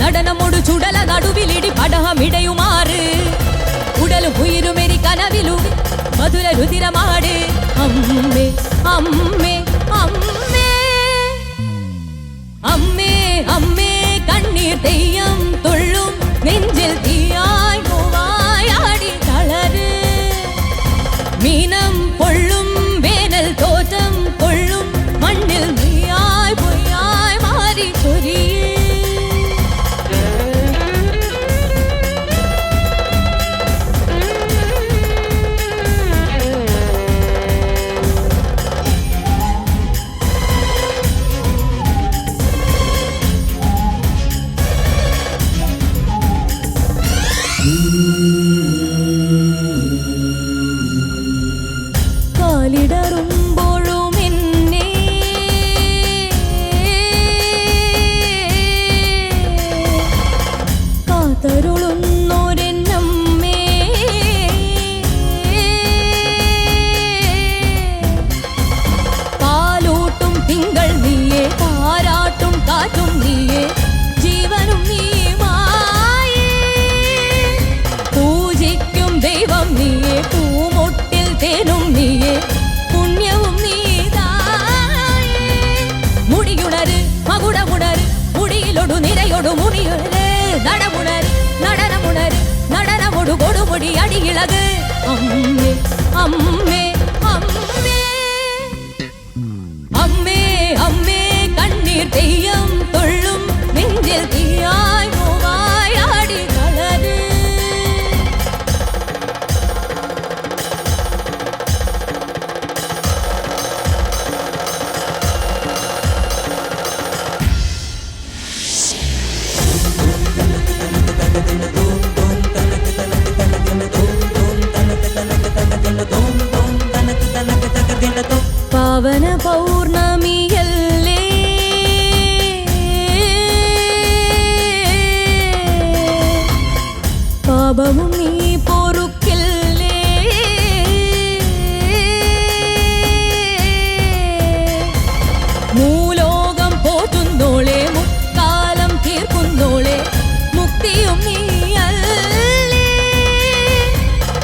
നടനമോടു ചുടല നടുവിലിടി പടഹമിടയുമാറ് ഉടലും ഉയരുമെരി കനവിലും മധുര രുതിരമാട് അമ്മേ അമ്മേ അമ്മേ അമ്മേ അമ്മേ കണ്ണീർ തെയ്യം തുള്ളും നെഞ്ചിൽ തീയായി പൂവായി ആടി തളര് മീനം പൊള്ളും വേനൽ തോറ്റം കൊള്ളും മണ്ണിൽ നീയായി പൊയ്യായി മാറി ചൊരിയേ കാലിടറുമ്പോഴും എന്നെ കാത്തരുളുന്നോരെന്നമ്മേ പാലൂട്ടും തിങ്കൾ നീയേ പാരാട്ടും കാറ്റും നീയേ ജീവനും നീയുമായേ പൂജിക്കും ദൈവം നീയേ പൂമൊട്ടിൽ തേനും നീയേ പുണ്യവും നീതായേ മുടിയുണര് മകുടമുണര് മുടിയിലൊടു നിരയൊടു മുടിയുണര് നടമുണര് നടനമുണര് നടനമൊടു കൊടുമുടി അടിയിളക് അമ്മേ അമ്മേ അമ്മേ അമ്മേ അമ്മേ കണ്ണീർ തെയ്യം തുള്ളും നെഞ്ചിൽ തീയായി പൂവായി ആടി തളര് പാവന പൗർണമിയല്ലേ പാപവും നീ പൊറുക്കില്ലേ മൂലോകം പോറ്റുന്നോളെ മുക്കാലം തീർക്കുന്നോളെ മുക്തിയും നീയല്ലേ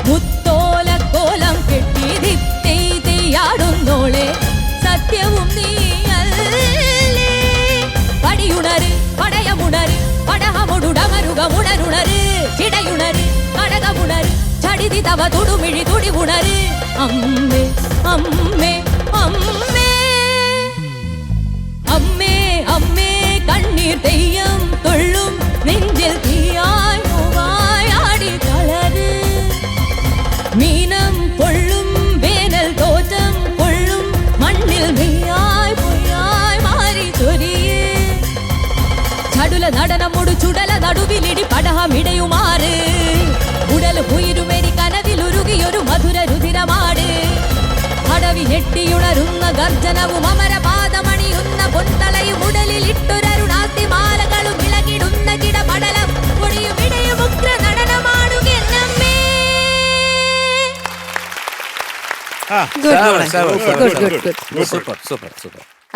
മുത്തോലക്കോലം കെട്ടി ദിപ്തിയാടുന്നോളെ സത്യവും നീയല്ലേ പടിയുണര് പടയമുണര് പടഹമുടുടമരുകമുണരുണര് ചിടയുണര് കടകമുണര് ചടിതി തവ തുടുമിഴി തുടിവുണര് അമ്മേ അമ്മേ അമ്മേ അമ്മേ അമ്മേ കണ്ണീർ തെയ്യം തുള്ളും നെഞ്ചിൽ തീയായി പൂവായി ആടി തളര് മീനം പൊള്ളും വേനൽ തോറ്റം കൊള്ളും മണ്ണിൽ നീയായി പൊയ്യായി മാറി ചൊരിയേ ചടുല നടനമൊടു ചുടല നടുവിലിടി പടഹമിടയുമാറ് ഉടലും ഉയരുമെരി കനവിലുരുകിയൊരു മധുര രുതിരമാട് അടവി ഞെട്ടിയുണരുന്ന ഗർജനവും അമരപാദമണിയുന്ന പൊന്തളയും ഉടലിൽ ഇട്ടൊരരുണാത്തി മാലകളും ഇളകിടുന്ന കിടപടലം പൊടിയും ഇടയും ഉഗ്ര നടനമാടുകെന്നമ്മേ.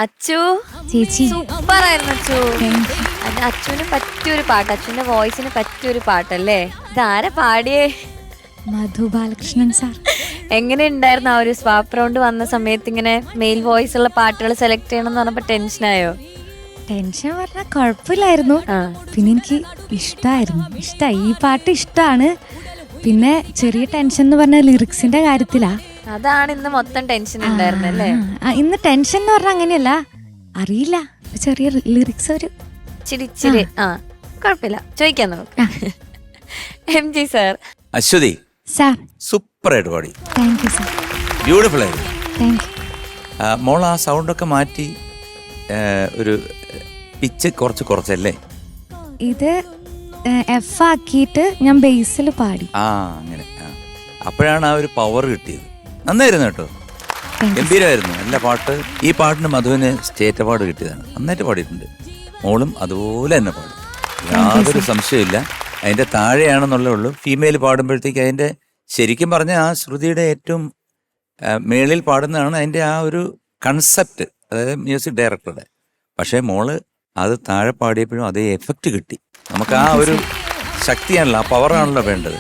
അച്ചു ചേച്ചി സൂപ്പറായിരുന്നു അച്ചു. അച്ചുവിന് പറ്റിയൊരു പാട്ട്, അച്ചുവിന്റെ വോയിസിന് പറ്റിയൊരു പാട്ടല്ലേ. ഇതാരെ പാടിയേ? മധു ബാലകൃഷ്ണൻ സാർ. എങ്ങനെ ഉണ്ടായിരുന്നു ആ ഒരു സ്വാപ്പ് റൗണ്ട് വന്ന സമയത്ത് ഇങ്ങനെ മെയിൽ വോയിസ് ഉള്ള പാട്ടുകൾ സെലക്ട് ചെയ്യണം എന്ന് പറഞ്ഞപ്പോ ടെൻഷനായോ? ടെൻഷൻ പറഞ്ഞാൽ കുഴപ്പമില്ലായിരുന്നു. പിന്നെ എനിക്ക് ഇഷ്ടായി ഈ പാട്ട് ഇഷ്ടമാണ്. പിന്നെ ചെറിയ ടെൻഷൻ എന്ന് പറഞ്ഞ ലിറിക്സിന്റെ കാര്യത്തിലാ. അതാണ് ഇന്ന് മൊത്തം ടെൻഷൻ ഉണ്ടായിരുന്നല്ലേ? ഇന്ന് ടെൻഷൻ എന്ന് പറഞ്ഞാൽ അങ്ങനെയല്ല, അറിയില്ല, ചെറിയ ലിറിക്സ് ഒരു ചിരിച്ചിരി. കുഴപ്പമില്ല, ചോദിക്കാം നമുക്ക്. MG sir. അശ്വതി സാർ സൂപ്പറായിട്ട് പാടി. Thank you sir. ബ്യൂട്ടിഫുൾ ആയിരുന്നു. Thank you. മോൾ ആ സൗണ്ടൊക്കെ മാറ്റി ഒരു പിച്ച് കുറച്ചല്ലേ? ഇത് എഫ് ആക്കിയിട്ട് ഞാൻ ബേസിൽ പാടി. അങ്ങനെ. അപ്പോഴാണ് ആ ഒരു പവർ കിട്ടിയത്. നന്നായിരുന്നു കേട്ടോ, ഗംഭീരമായിരുന്നു. നല്ല പാട്ട്. ഈ പാട്ടിന് മധുവിന് സ്റ്റേറ്റ് അവാർഡ് കിട്ടിയതാണ്. നന്നായിട്ട് പാടിയിട്ടുണ്ട്. മോളും അതുപോലെ തന്നെ പാടും, യാതൊരു സംശയമില്ല. അതിന്റെ താഴെയാണെന്നുള്ളേ ഉള്ളൂ. ഫീമെയിൽ പാടുമ്പോഴത്തേക്ക് അതിന്റെ ശരിക്കും പറഞ്ഞ ആ ശ്രുതിയുടെ ഏറ്റവും മേളിൽ പാടുന്നതാണ് അതിന്റെ ആ ഒരു കൺസെപ്റ്റ്, അതായത് മ്യൂസിക് ഡയറക്ടറുടെ. പക്ഷേ മോള് അത് താഴെ പാടിയപ്പോഴും അതേ എഫക്റ്റ് കിട്ടി. നമുക്ക് ആ ഒരു ശക്തിയാണല്ലോ, ആ പവറാണല്ലോ വേണ്ടത്.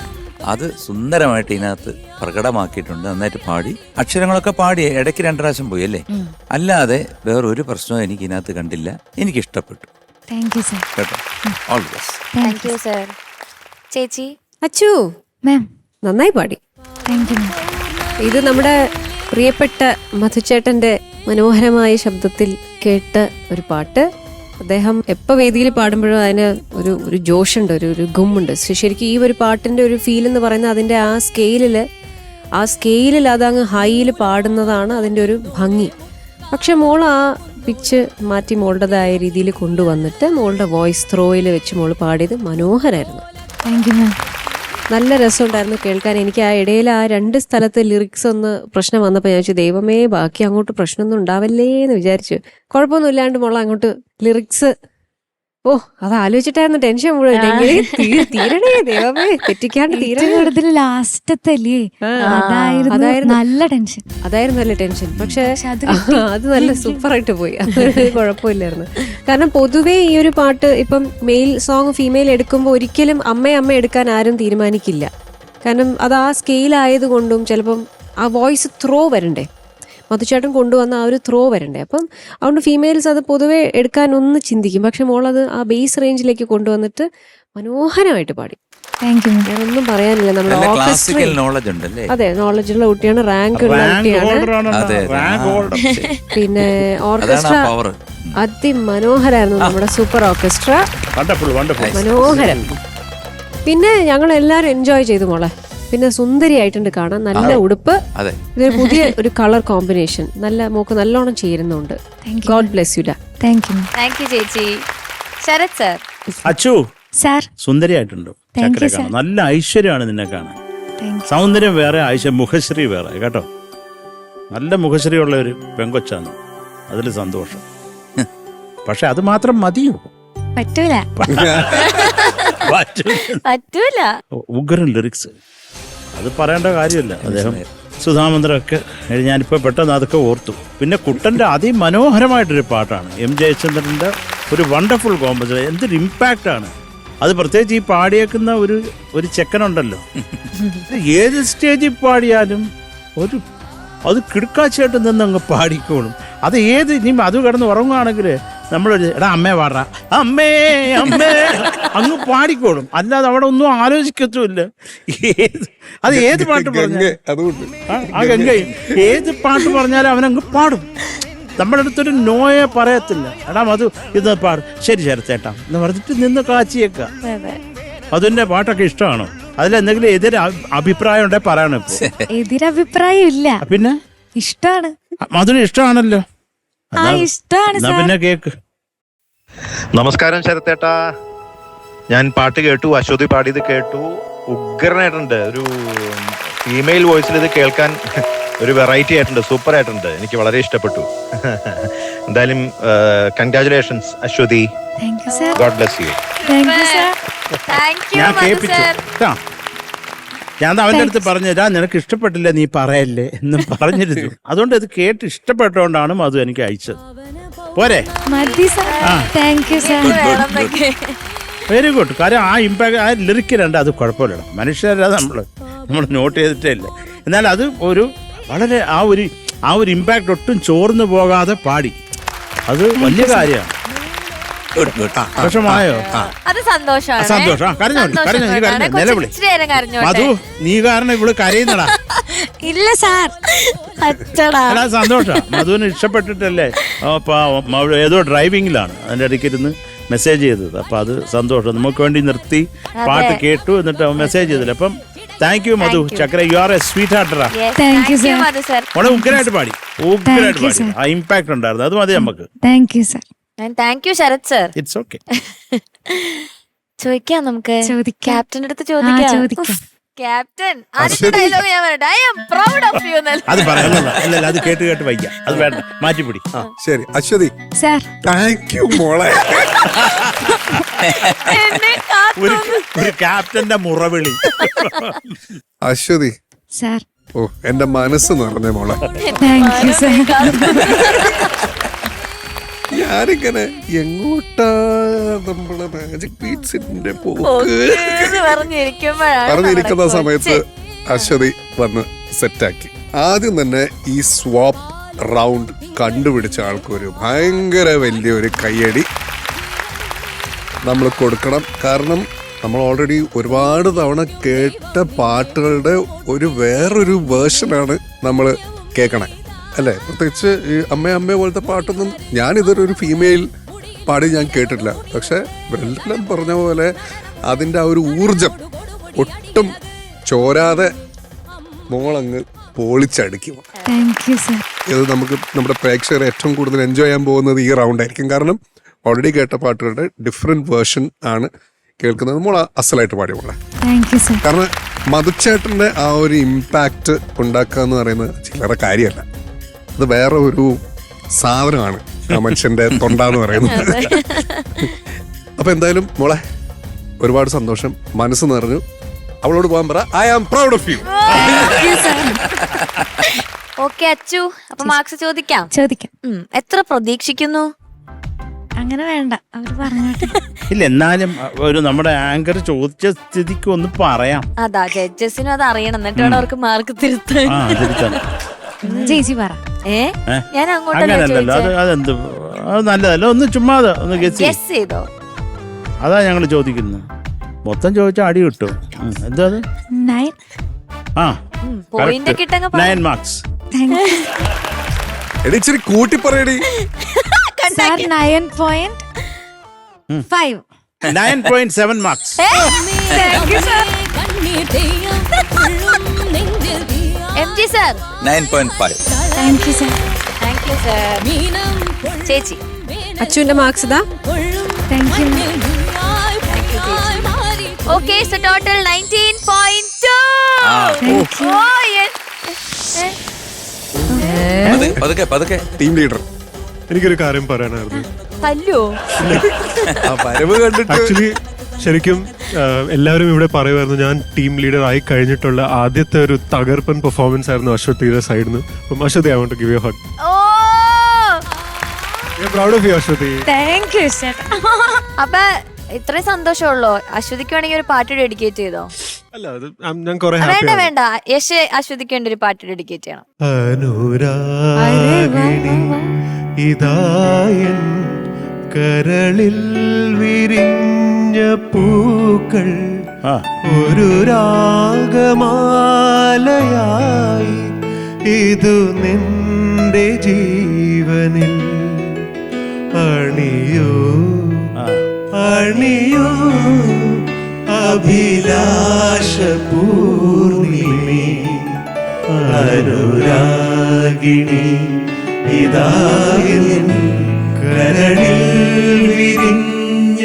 അത് സുന്ദരമായിട്ട് ഇതിനകത്ത് പ്രകടമാക്കിയിട്ടുണ്ട്. നന്നായിട്ട് പാടി, അക്ഷരങ്ങളൊക്കെ പാടി. ഇടയ്ക്ക് 2 പ്രാവശ്യം പോയി അല്ലേ? അല്ലാതെ വേറൊരു പ്രശ്നവും എനിക്ക് ഇതിനകത്ത് കണ്ടില്ല. എനിക്ക് ഇഷ്ടപ്പെട്ടു കേട്ടോ. All the best. Thank you sir. ചേച്ചി അച്ചു മാം, നന്നായി പാടി. Thank you ma'am. ഇത് നമ്മുടെ പ്രിയപ്പെട്ട മധുചേട്ടന്റെ മനോഹരമായ ശബ്ദത്തിൽ കേട്ട ഒരു പാട്ട്. അദ്ദേഹം എപ്പോൾ വേദിയിൽ പാടുമ്പോഴും അതിന് ഒരു ജോഷുണ്ട്, ഒരു ഗുമ്മുണ്ട്. ശരിക്കും ഈ ഒരു പാട്ടിന്റെ ഒരു ഫീൽ എന്ന് പറയുന്നത് അതിന്റെ ആ സ്കെയിലിൽ അതങ്ങ് ഹൈയിൽ പാടുന്നതാണ് അതിന്റെ ഒരു ഭംഗി. പക്ഷെ മോൾ ആ പിച്ച് മാറ്റി മോളുടേതായ രീതിയിൽ കൊണ്ടുവന്നിട്ട് മോളുടെ വോയിസ് ത്രോയിൽ വെച്ച് മോൾ പാടിയത് മനോഹരമായിരുന്നു. Thank you ma'am. നല്ല രസമുണ്ടായിരുന്നു കേൾക്കാൻ. എനിക്ക് ആ ഇടയിൽ ആ 2 സ്ഥലത്ത് ലിറിക്സ് ഒന്ന് പ്രശ്നം വന്നപ്പോൾ ഞാൻ ചോദിച്ചു, ദൈവമേ ബാക്കി അങ്ങോട്ട് പ്രശ്നമൊന്നും ഉണ്ടാവല്ലേ എന്ന് വിചാരിച്ചു. കുഴപ്പമൊന്നും ഇല്ലാണ്ട് മോളെ അങ്ങോട്ട് ലിറിക്സ് അത് ആലോചിച്ചിട്ടായിരുന്നു ടെൻഷൻ മുഴുവൻ. തീരണേ ദൈവമേ, തെറ്റിക്കാണ്ട് തീരണേ. ലാസ്റ്റത്തെ അതായിരുന്നു നല്ല ടെൻഷൻ. അതായിരുന്നു നല്ല ടെൻഷൻ. പക്ഷെ അത് നല്ല സൂപ്പറായിട്ട് പോയി. അത് കുഴപ്പമില്ലായിരുന്നു. കാരണം പൊതുവേ ഈ ഒരു പാട്ട് ഇപ്പം മെയിൽ സോങ് ഫീമെയിൽ എടുക്കുമ്പോൾ ഒരിക്കലും അമ്മ എടുക്കാൻ ആരും തീരുമാനിക്കില്ല. കാരണം അത് ആ സ്കെയിൽ ആയതുകൊണ്ടും ചിലപ്പം ആ വോയിസ് ത്രോ വരണ്ടേ, മധുചേട്ടൻ കൊണ്ടുവന്ന ആ ഒരു ത്രോ വരണ്ടേ. അപ്പം അതുകൊണ്ട് ഫീമെയിൽസ് അത് പൊതുവെ എടുക്കാൻ ഒന്ന് ചിന്തിക്കും. പക്ഷെ മോളത് ആ ബേസ് റേഞ്ചിലേക്ക് കൊണ്ടുവന്നിട്ട് മനോഹരമായിട്ട് പാടി. Thank U. ഞാനൊന്നും പറയാനില്ല. നമ്മുടെ അതെ, നോളജുള്ള കുട്ടിയാണ്, റാങ്ക് ഉള്ള കുട്ടിയാണ്. പിന്നെ ഓർക്കസ്ട്ര അതിമനോഹരായിരുന്നു. നമ്മുടെ സൂപ്പർ ഓർക്കസ്ട്ര മനോഹരം. പിന്നെ ഞങ്ങൾ എല്ലാവരും എൻജോയ് ചെയ്തു മോളെ. പിന്നെ സുന്ദരിയായിട്ടുണ്ട് കാണാൻ, നല്ല ഉടുപ്പ്. ഇതൊരു പുതിയ ഒരു കളർ കോമ്പിനേഷൻ, നല്ല മോക്ക് നല്ലോണം ചേരുന്നുണ്ട്. God bless U. Thank you ചേച്ചി. ശരത് സർ. അച്ചു സാർ, സുന്ദരിയായിട്ടുണ്ടോ? നല്ല ഐശ്വര്യമാണ് നിന്നെ കാണാൻ. സൗന്ദര്യം വേറെ, മുഖശ്രീ വേറെ കേട്ടോ. നല്ല മുഖശ്രീ ഉള്ള ഒരു പെങ്കൊച്ചാണ്, അതിൽ സന്തോഷം. പക്ഷെ അത് മാത്രം മതിയോ? പറ്റൂല. ഉഗ്രൻ ലിറിക്സ്, അത് പറയേണ്ട കാര്യമില്ല. അദ്ദേഹം സുധാമന്ത്രമൊക്കെ ഞാനിപ്പോൾ പെട്ടെന്ന് അതൊക്കെ ഓർത്തു. പിന്നെ കുട്ടൻ്റെ അതിമനോഹരമായിട്ടൊരു പാട്ടാണ്, എം ജയചന്ദ്രൻ്റെ ഒരു വണ്ടർഫുൾ കോമ്പസിഷൻ. എന്തൊരു ഇമ്പാക്റ്റാണ് അത്. പ്രത്യേകിച്ച് ഈ പാടിയേക്കുന്ന ഒരു ചെക്കനുണ്ടല്ലോ, ഏത് സ്റ്റേജിൽ പാടിയാലും അത് കിടുക്കാച്ചായിട്ട് നിന്നങ്ങ് പാടിക്കോളും. അത് ഏത് ഇനി അത് കിടന്ന് ഉറങ്ങുകയാണെങ്കിൽ നമ്മളൊരു എടാ അമ്മേ പാടാ, അമ്മേ അമ്മേ അങ്ങ് പാടിക്കോളും. അല്ലാതെ അവിടെ ഒന്നും ആലോചിക്കത്തുമില്ല. അത് ഏത് പാട്ട് പറഞ്ഞാലും ആ ഗംഗ ഏത് പാട്ട് പറഞ്ഞാലും അവനങ്ങ് പാടും. നമ്മുടെ അടുത്തൊരു നോയെ പറയത്തില്ല. എടാ മധു ഇത് പാടും, ശരി ശരത്തേട്ടാ എന്ന് പറഞ്ഞിട്ട് നിന്ന് കാച്ചിയേക്കാം. അതിന്റെ പാട്ടൊക്കെ ഇഷ്ടമാണോ? അതിലെന്തെങ്കിലും എതിര് അഭിപ്രായം ഉണ്ടെ പറയണം. ഇപ്പൊ എതിരഭിപ്രായം ഇല്ല, പിന്നെ ഇഷ്ടമാണ്. മധുര ഇഷ്ടമാണല്ലോ, ഇഷ്ടമാണ്. പിന്നെ കേക്ക്. നമസ്കാരം ശരത്തേട്ടാ. ഞാൻ പാട്ട് കേട്ടു, അശ്വതി പാടിയത് കേട്ടു. ഉഗ്രനായിട്ടുണ്ട്. ഒരു ഫീമെയിൽ വോയിസിൽ ഇത് കേൾക്കാൻ ഒരു വെറൈറ്റി ആയിട്ടുണ്ട്, സൂപ്പർ ആയിട്ടുണ്ട്. എനിക്ക് വളരെ ഇഷ്ടപ്പെട്ടു. എന്തായാലും congratulations Aswathy. God bless you. ഞാൻ കേൾപ്പിച്ചു. ഞാൻ അവൻ്റെ അടുത്ത് പറഞ്ഞുതരാ, നിനക്ക് ഇഷ്ടപ്പെട്ടില്ല നീ പറയല്ലേ എന്നും പറഞ്ഞിരുന്നു. അതുകൊണ്ട് ഇത് കേട്ട് ഇഷ്ടപ്പെട്ടോണ്ടാണ് അത് എനിക്ക് അയച്ചത്. പോരെ? Very good. കാര്യം ആ ഇമ്പാക്ട്, ആ ലിറിക്കിലുണ്ട്. അത് കുഴപ്പമില്ല, മനുഷ്യരല്ല നമ്മൾ നോട്ട് ചെയ്തിട്ടേ ഇല്ല. എന്നാൽ അത് വളരെ ആ ഒരു ഇമ്പാക്ട് ഒട്ടും ചോർന്നു പോകാതെ പാടി. അത് വലിയ കാര്യമാണ്. സന്തോഷമായോ? സന്തോഷം. നിലവിളി മധു, നീ കാരണം ഇവള് കരയുന്നടാ. ഇല്ല സാർ, സന്തോഷം. മധുവിന് ഇഷ്ടപ്പെട്ടിട്ടല്ലേ ഏതോ ഡ്രൈവിംഗിലാണ് അതിന്റെ ഇടയ്ക്ക് ഇരുന്ന് മെസ്സേജ് ചെയ്തത്. അപ്പൊ അത് സന്തോഷം. നമുക്ക് വേണ്ടി നിർത്തി പാട്ട് കേട്ടു, എന്നിട്ട് മെസ്സേജ് ചെയ്തില്ല. അപ്പം thank you Madhu Chakra, you are a sweet ഹാർട്ടറാ. Thank you, sir. Madhu sir. മോളെ ഉഗ്രനായിട്ട് പാടി, ഉഗ്രനായിട്ട് you, പാടി. sir. ആ ഇമ്പാക്ട് ഉണ്ടായിരുന്നു, അത് മതി നമുക്ക്. Thank you sir. Thank you Sarath sir. It's okay. ചോദിക്കാം നമുക്ക്, ചോദിക്കാം. ക്യാപ്റ്റന്റെ അടുത്ത് ചോദിക്കാം. ചോദിക്കാം. ക്യാപ്റ്റൻ, ആദ്യത്തെ ഡയലോഗ് ഞാൻ പറയട്ടെ. I am proud of you. അത് പറയാനല്ല, അല്ലല്ല, അത് കേട്ട് കേട്ട് വയ്യ, അത് വേണ്ട, മാറ്റിപ്പിടി. ശരി അശ്വതി, സർ. താങ്ക് യു മോളെ. ഒരു ക്യാപ്റ്റന്റെ മുറവിളി. അശ്വതി, സർ. ഓ എന്റെ മനസ്സ് നിറഞ്ഞ മോളെ. Thank you sir. ഞാനിങ്ങനെ എങ്ങോട്ടാ നമ്മളെ മാജിക് ബീറ്റ്സിന്റെ പോക്ക് പറഞ്ഞിരിക്കുന്ന സമയത്ത് അശ്വതി വന്ന് സെറ്റാക്കി. ആദ്യം തന്നെ ഈ സ്വാപ്പ് റൗണ്ട് കണ്ടുപിടിച്ച ആൾക്കൊരു ഭയങ്കര വലിയൊരു കയ്യടി നമ്മൾ കൊടുക്കണം. കാരണം നമ്മൾ ഓൾറെഡി ഒരുപാട് തവണ കേട്ട പാട്ടുകളുടെ വേറൊരു വേർഷനാണ് നമ്മൾ കേൾക്കണേ അല്ലേ. പ്രത്യേകിച്ച് ഈ അമ്മ പോലത്തെ പാട്ടൊന്നും ഞാനിതൊരു ഫീമെയിൽ പാടി ഞാൻ കേട്ടിട്ടില്ല. പക്ഷെ എല്ലാം പറഞ്ഞ പോലെ അതിൻ്റെ ആ ഒരു ഊർജം ഒട്ടും ചോരാതെ മോളങ്ങ് പൊളിച്ചടിക്കും. Thank you sir. ഇത് നമുക്ക് നമ്മുടെ പ്രേക്ഷകർ ഏറ്റവും കൂടുതൽ എൻജോയ് ചെയ്യാൻ പോകുന്നത് ഈ റൗണ്ട് ആയിരിക്കും. കാരണം ഓൾറെഡി കേട്ട പാട്ടുകളുടെ ഡിഫറെന്റ് വേർഷൻ ആണ് കേൾക്കുന്നത്. മോളെ അസലായിട്ട് പാടി മോളെ. Thank you sir. കാരണം മധുച്ചേട്ടന്റെ ആ ഒരു ഇമ്പാക്റ്റ് ഉണ്ടാക്കുക എന്ന് പറയുന്നത് ചില്ലറ കാര്യമല്ല. അത് വേറെ ഒരു സാധനമാണ് ആ മനുഷ്യന്റെ തൊണ്ടാന്ന് പറയുന്നത്. അപ്പൊ എന്തായാലും മോളെ ഒരുപാട് സന്തോഷം, മനസ്സ് നിറഞ്ഞു. അവളോട് പോകാൻ പറ, I am proud of you. Okay Achu, അപ്പൊ മാർക്സ് ചോദിക്കാം. എത്ര പ്രതീക്ഷിക്കുന്നു? അങ്ങനെ വേണ്ട, അവര് പറഞ്ഞോട്ടെ. ഇല്ല, എന്നാലും ഒരു നമ്മുടെ ആങ്കർ ചോദിച്ച സ്ഥിതിക്ക് ഒന്ന് പറയാം. അതാ ജഡ്ജസിനും അത് അറിയണം, എന്നിട്ടാണ് അവർക്ക് മാർക്ക് തിരുത്താൻ. ചേച്ചി പറ. ഞാൻ അങ്ങനല്ലല്ലോ, അതെന്ത്, അത് നല്ലതല്ല. ഒന്ന് ചുമ്മാ ഒന്ന് ഗസ് ചെയ്തോ. അതാ ഞങ്ങൾ ചോദിക്കുന്നത്. മൊത്തം ചോദിച്ചാൽ അടി കിട്ടും. എന്താ അത്? 9. ആ, പോയിന്റ് കിട്ടങ്ങ് 9 മാർക്സ്. ഇച്ചിരി കൂട്ടി പറയടി. 9.5. 9.7 marks. MG sir 9.5. Thank you sir. Thank you sir. ചേച്ചി അച്ചുവിന്റെ മാർക്സ് ഇതാ. Thank you. Okay, so total 19.2. പതുക്കെ പതുക്കെ. ടീം ലീഡർ, എനിക്കൊരു കാര്യം പറയാനായിരുന്നു. തല്ലോ വരവ് കണ്ടിട്ട് ആക്ച്വലി ശരിക്കും എല്ലാവരും ഇവിടെ പറയുമായിരുന്നു, ഞാൻ ടീം ലീഡർ ആയി കഴിഞ്ഞിട്ടുള്ള ആദ്യത്തെ ഒരു തകർപ്പൻ പെർഫോമൻസ് ആയിരുന്നു അശ്വതിയുടെ സൈഡിൽ നിന്ന്. അപ്പം Aswathy, I want to give you hug. I am proud of you Aswathy. Thank you sir. അപ്പൊ ഇത്രയും സന്തോഷമുള്ളോ? അശ്വതിക്ക് വേണമെങ്കിൽ ഒരു പാട്ട് ഡെഡിക്കേറ്റ് ചെയ്തോ? അല്ല, അത് ഞാൻ കുറെ വേണ്ട വേണ്ട, യശ് അശ്വതിക്ക് വേണ്ടി ഒരു പാട്ട് ഡെഡിക്കേറ്റ് ചെയ്യണം. അനുരാഗിണി ഇതായൻ കരളിൽ വിരിഞ്ഞ പൂക്കൾ ഒരു രാഗമാലയായി ഇതു നിന്റെ ജീവനിൽ അണിയോ അണിയോ അഭിലാഷ പൂർണിമേ അനുരാഗിണി ഇതായൻ കരളിൽ വിരിഞ്ഞ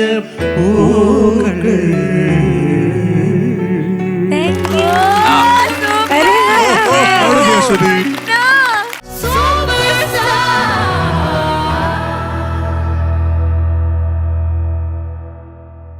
പൂക്കൾ. Thank you. അശ്വതി.